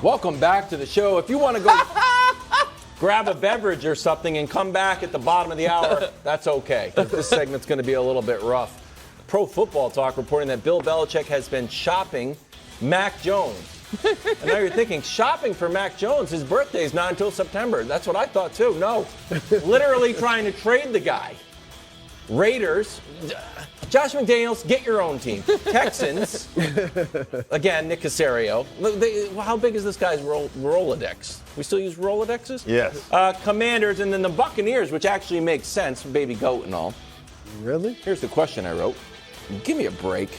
Welcome back to the show. If you want to go grab a beverage or something and come back at the bottom of the hour, that's okay, because this segment's going to be a little bit rough. Pro Football Talk reporting that Bill Belichick has been shopping Mac Jones. And now you're thinking, shopping for Mac Jones? His birthday's not until September. That's what I thought too. No, literally trying to trade the guy. Raiders, Josh McDaniels, get your own team. Texans, again, Nick Caserio. How big is this guy's Rolodex? We still use Rolodexes? Yes. Commanders, and then the Buccaneers, which actually makes sense, baby goat and all. Really? Here's the question I wrote. Give me a break.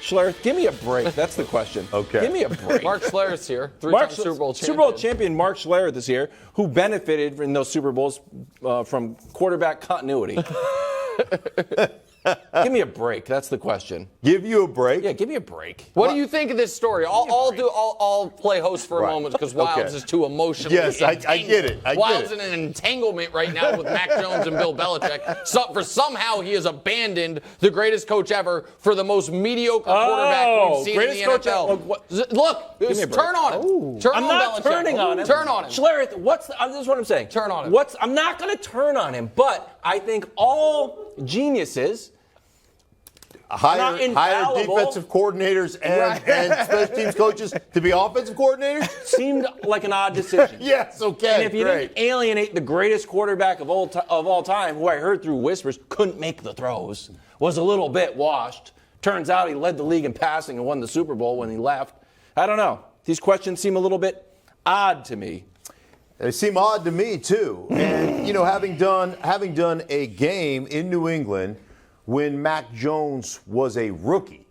Schlereth, give me a break. That's the question. Okay. Give me a break. Mark Schlereth's here. Three-time Super Bowl champion. Super Bowl champion Mark Schlereth is here, who benefited in those Super Bowls from quarterback continuity. Give me a break. That's the question. Give you a break? Yeah, give me a break. What do you think of this story? I'll play host for a moment because Wilds is too emotional. Yes, I get it. Wilds in an entanglement right now with Mac Jones and Bill Belichick. Somehow he has abandoned the greatest coach ever for the most mediocre quarterback we've seen in the NFL. Look, turn on him. Turn I'm on not Belichick. turning on him. Turn on him. Schlereth, this is what I'm saying. Turn on him. I'm not going to turn on him, but I think all geniuses hire defensive coordinators and special teams coaches to be offensive coordinators? Seemed like an odd decision. Yes, okay. And if you didn't alienate the greatest quarterback of all time, who I heard through whispers couldn't make the throws, was a little bit washed. Turns out he led the league in passing and won the Super Bowl when he left. I don't know. These questions seem a little bit odd to me. They seem odd to me, too. And, having done a game in New England when Mac Jones was a rookie,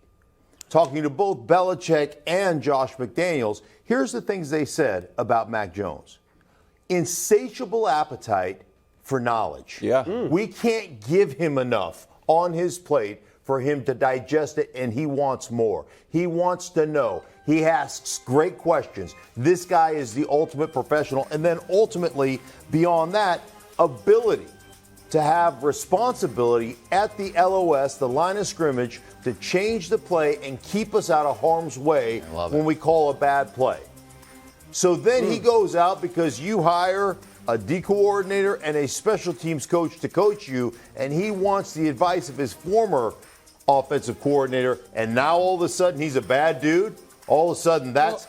talking to both Belichick and Josh McDaniels, here's the things they said about Mac Jones. Insatiable appetite for knowledge. Yeah. We can't give him enough on his plate for him to digest it, and he wants more. He wants to know. He asks great questions. This guy is the ultimate professional. And then ultimately, beyond that, ability to have responsibility at the LOS, the line of scrimmage, to change the play and keep us out of harm's way when we call a bad play. So then he goes out because you hire a D coordinator and a special teams coach to coach you, and he wants the advice of his former offensive coordinator, and now all of a sudden he's a bad dude. All of a sudden that's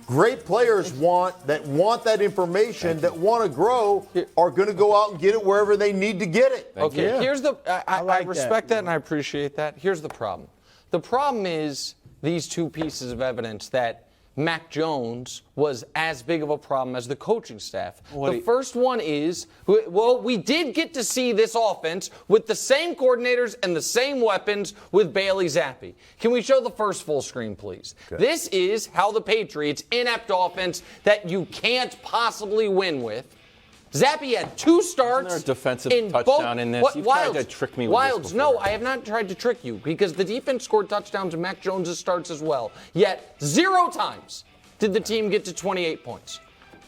great players want that information, that want to grow, are going to go out and get it wherever they need to get it. Okay, here's I respect that and I appreciate that. Here's the problem. The problem is these two pieces of evidence that Mac Jones was as big of a problem as the coaching staff. The first one is, we did get to see this offense with the same coordinators and the same weapons with Bailey Zappi. Can we show the first full screen, please? Okay. This is how the Patriots' inept offense that you can't possibly win with. Zappi had 2 starts. Isn't there a defensive touchdown in this? You've tried to trick me with this before. No, I have not tried to trick you because the defense scored touchdowns in Mac Jones' starts as well. Yet 0 times did the team get to 28 points.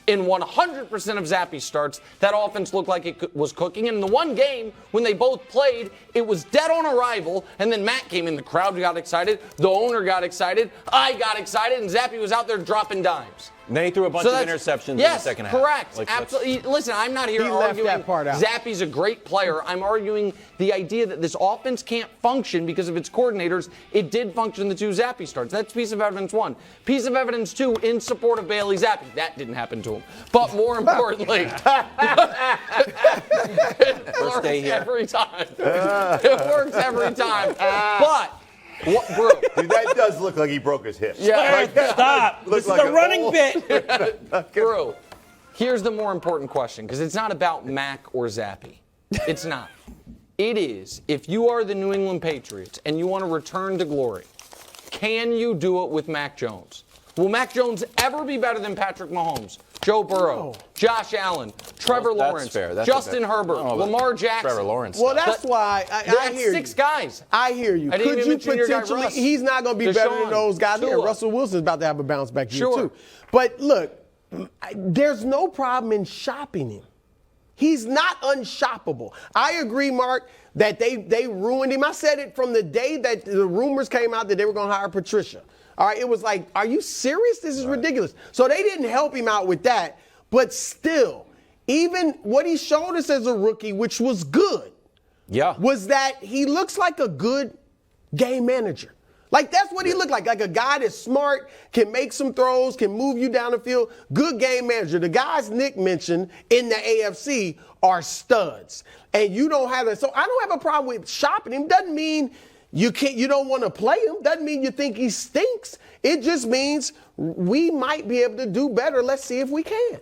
In 100% of Zappi's starts, that offense looked like it was cooking. And in the one game, when they both played, it was dead on arrival. And then Matt came in. The crowd got excited. The owner got excited. I got excited. And Zappi was out there dropping dimes. And then he threw a bunch of interceptions in the second half. Yes, correct. Absolutely. Listen, I'm not here arguing that part out. Zappi's a great player. I'm arguing the idea that this offense can't function because of its coordinators. It did function in the 2 Zappi starts. That's piece of evidence 1. Piece of evidence 2, in support of Bailey Zappi. That didn't happen to him. But more importantly, it works every time. It works every time. But bro, dude, that does look like he broke his hip. Yeah, stop. This is a running bit. Bro, here's the more important question, because it's not about Mac or Zappi. It's not. It is, if you are the New England Patriots and you want to return to glory, can you do it with Mac Jones? Will Mac Jones ever be better than Patrick Mahomes, Joe Burrow, Josh Allen, Trevor Lawrence, Justin Herbert, Lamar Jackson? Trevor Lawrence. Well, that's why I hear 6 guys. I hear you. Could you potentially? He's not going to be better than those guys. Yeah, Russell Wilson's about to have a bounce back year too. But look, there's no problem in shopping him. He's not unshoppable. I agree, Mark, that they ruined him. I said it from the day that the rumors came out that they were going to hire Patricia. All right, it was like, are you serious? This is ridiculous. So they didn't help him out with that. But still, even what he showed us as a rookie, which was good, was that he looks like a good game manager. Like, that's what he looked like a guy that's smart, can make some throws, can move you down the field. Good game manager. The guys Nick mentioned in the AFC are studs. And you don't have that. So I don't have a problem with shopping him. Doesn't mean you don't want to play him. Doesn't mean you think he stinks. It just means we might be able to do better. Let's see if we can.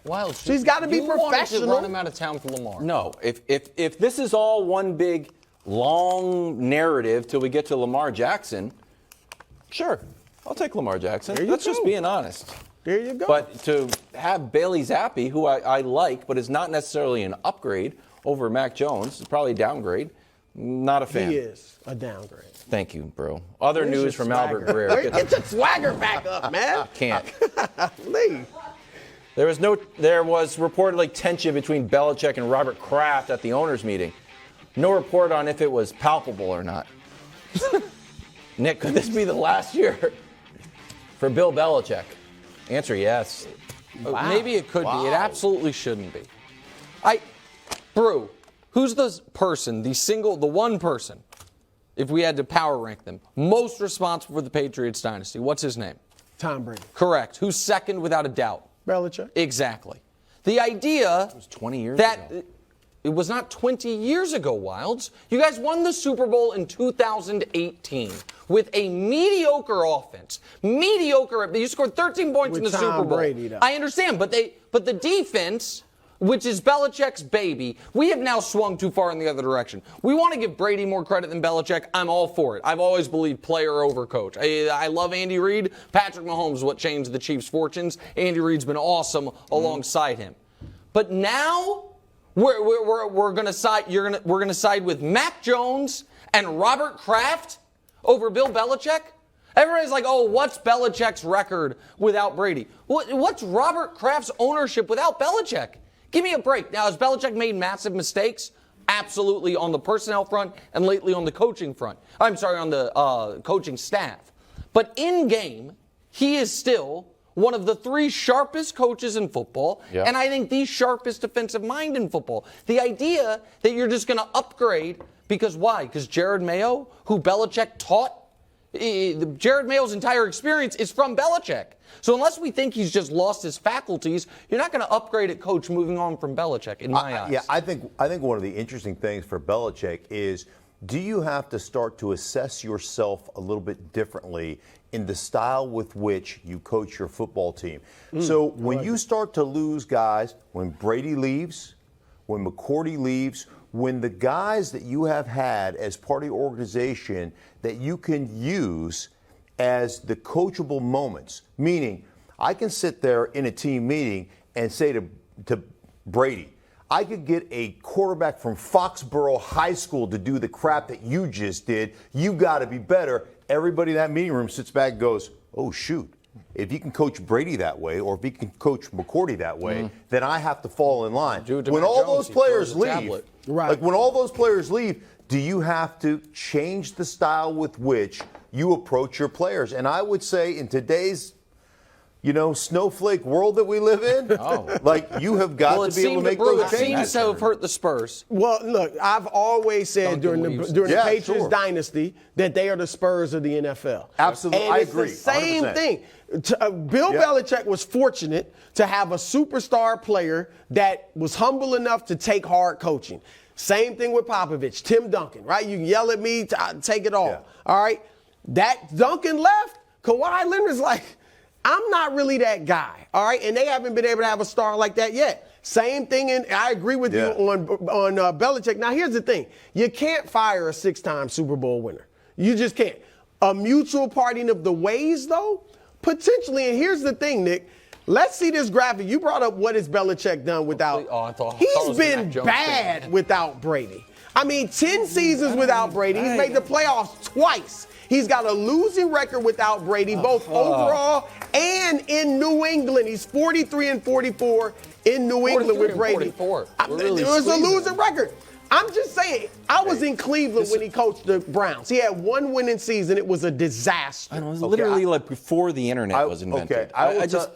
Wild. So he's got to be professional. You run him out of town for Lamar. No. If this is all one big long narrative till we get to Lamar Jackson, sure, I'll take Lamar Jackson. That's just being honest. There you go. But to have Bailey Zappi, who I like, but is not necessarily an upgrade over Mac Jones, is probably a downgrade. Not a fan. He is a downgrade. Thank you, bro. Other news from Albert Breer. Get your swagger back up, man. Can't. Leave. There was reportedly tension between Belichick and Robert Kraft at the owners' meeting. No report on if it was palpable or not. Nick, could this be the last year for Bill Belichick? Answer yes. Wow. Maybe it could be. It absolutely shouldn't be. Brew, who's the one person, if we had to power rank them, most responsible for the Patriots dynasty? What's his name? Tom Brady. Correct. Who's second without a doubt? Belichick. Exactly. The idea it was 20 years that ago. It was not 20 years ago, Wilds. You guys won the Super Bowl in 2018 with a mediocre offense. You scored 13 points in the Super Bowl. Brady, though. I understand, but the defense, which is Belichick's baby, we have now swung too far in the other direction. We want to give Brady more credit than Belichick. I'm all for it. I've always believed player over coach. I love Andy Reid. Patrick Mahomes is what changed the Chiefs' fortunes. Andy Reid's been awesome alongside him. But now we're going to side. We're going to side with Mac Jones and Robert Kraft over Bill Belichick. Everybody's like, "Oh, what's Belichick's record without Brady? What's Robert Kraft's ownership without Belichick? Give me a break." Now, has Belichick made massive mistakes? Absolutely, on the personnel front and lately on the coaching front. I'm sorry, on the coaching staff. But in game, he is still one of the three sharpest coaches in football, and I think the sharpest defensive mind in football. The idea that you're just going to upgrade because why? Because Jared Mayo, who Belichick taught, Jared Mayo's entire experience is from Belichick. So unless we think he's just lost his faculties, you're not going to upgrade a coach moving on from Belichick, in my eyes. Yeah, I think one of the interesting things for Belichick is, do you have to start to assess yourself a little bit differently in the style with which you coach your football team? So when you start to lose guys, when Brady leaves, when McCourty leaves, when the guys that you have had as part of your organization that you can use as the coachable moments, meaning I can sit there in a team meeting and say to Brady, I could get a quarterback from Foxborough High School to do the crap that you just did. You got to be better. Everybody in that meeting room sits back and goes, oh, shoot. If you can coach Brady that way, or if you can coach McCourty that way, then I have to fall in line. When all those players leave, when all those players leave, do you have to change the style with which you approach your players? And I would say in today's snowflake world that we live in, you have got to be able to make those changes. It seems to have hurt the Spurs. Well, look, I've always said during the Patriots dynasty that they are the Spurs of the NFL. Absolutely, and I agree. It's the same 100%. thing. Bill Belichick was fortunate to have a superstar player that was humble enough to take hard coaching. Same thing with Popovich, Tim Duncan, right? You yell at me, take it all. All right? That Duncan left, Kawhi Leonard's like, I'm not really that guy, all right? And they haven't been able to have a star like that yet. Same thing, and I agree with you on Belichick. Now, here's the thing. You can't fire a 6-time Super Bowl winner. You just can't. A mutual parting of the ways, though, potentially. And here's the thing, Nick. Let's see this graphic. You brought up what has Belichick done without. He's been bad without Brady. I mean, 10 seasons without Brady. He's made the playoffs twice. He's got a losing record without Brady, both overall and in New England. He's 43-44 in New England with Brady. It was a losing record. I'm just saying, I was in Cleveland when he coached the Browns. He had one winning season. It was a disaster. I know, it was literally like before the internet was invented.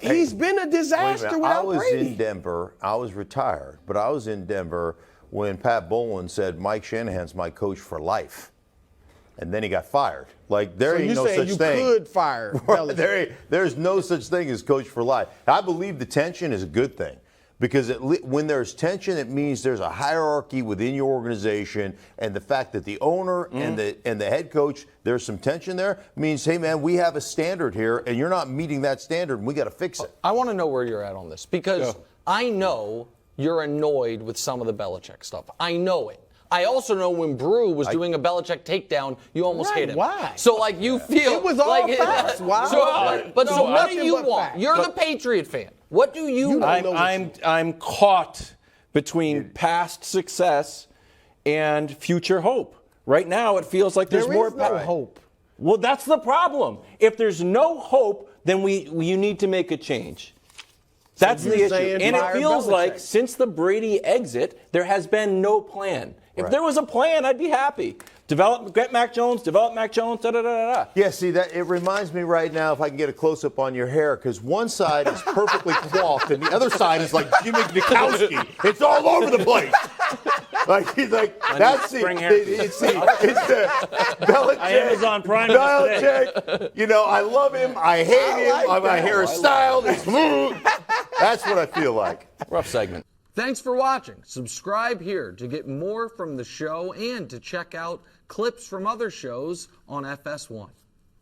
He's been a disaster without Brady. I was in Denver. I was retired, but I was in Denver when Pat Bowlen said Mike Shanahan's my coach for life. And then he got fired. Like, there ain't no such thing. You could fire Belichick. There's no such thing as coach for life. I believe the tension is a good thing. Because when there's tension, it means there's a hierarchy within your organization, and the fact that the owner and the head coach, there's some tension there, means, hey man, we have a standard here, and you're not meeting that standard, and we got to fix it. I want to know where you're at on this, because I know you're annoyed with some of the Belichick stuff. I know it. I also know when Brew was doing a Belichick takedown, you almost hate him. Why? So, like, you feel it was all like facts. Wow. So what do you want? Facts. You're the Patriot fan. What do you want? I'm caught between past success and future hope. Right now, it feels like there's more hope. Well, that's the problem. If there's no hope, then you need to make a change. That's the issue. And it feels like since the Brady exit, there has been no plan. If there was a plan, I'd be happy. Get Mac Jones, develop Mac Jones, da-da-da-da-da. Yeah, see, that it reminds me right now, if I can get a close-up on your hair, because one side is perfectly coiffed and the other side is like Jimmy Nikowski. It's all over the place. Like, he's like, that's the Belichick. Amazon Prime. Belichick, you know, I love him. I hate him. My hair is styled. It's smooth. That's what I feel like. Rough segment. Thanks for watching. Subscribe here to get more from the show and to check out clips from other shows on FS1.